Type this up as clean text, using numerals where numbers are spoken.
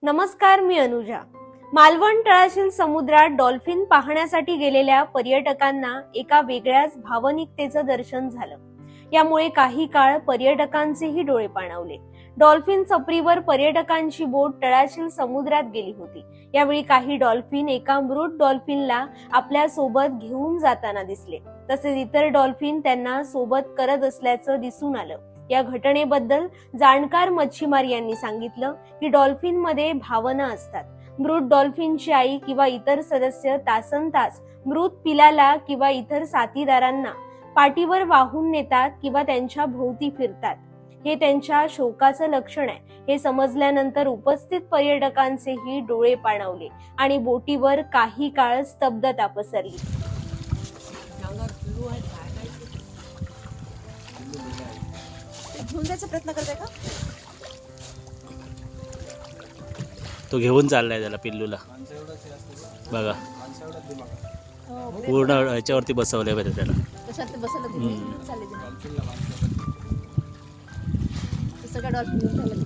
नमस्कार, मी अनुजा। मालवण तळाशील समुद्रात डॉल्फिन पाहण्यासाठी गेलेल्या पर्यटकांना एका वेगळ्याच भावनिकतेचं दर्शन झालं। यामुळे काही काळ पर्यटकांचेही डोळे पाणावले। डॉल्फिन सफरीवर पर्यटकांची बोट तळाशील समुद्रात गेली होती। यावेळी काही डॉल्फिन एका मृत डॉल्फिनला आपल्या सोबत घेऊन जाताना दिसले, तसेच इतर डॉल्फिन त्यांना सोबत करत असल्याचं दिसून आलं। या घटनेबद्दल जाणकार मच्छीमार यांनी सांगितलं की डॉल्फिनमध्ये भावना असतात। मृत डॉल्फिनची आई किंवा इतर सदस्य तासनतास मृत पिलाला किंवा इतर साथीदारांना पाठीवर वाहून नेतात किंवा त्यांच्या भोवती फिरतात। हे त्यांच्या शोकाचं लक्षण आहे। हे समजल्यानंतर उपस्थित पर्यटकांचेही डोळे पाणावले आणि बोटीवर काही काळ स्तब्धता पसरली। घेऊन जायचा प्रयत्न करताय का? तो घेऊन चाललाय त्याला पिल्लूला बघा, पूर्ण ह्याच्यावरती बसवलंय बरं त्याला। कशात बसवलं ते चालले ते सगळ्या डॉल्फिन घेऊन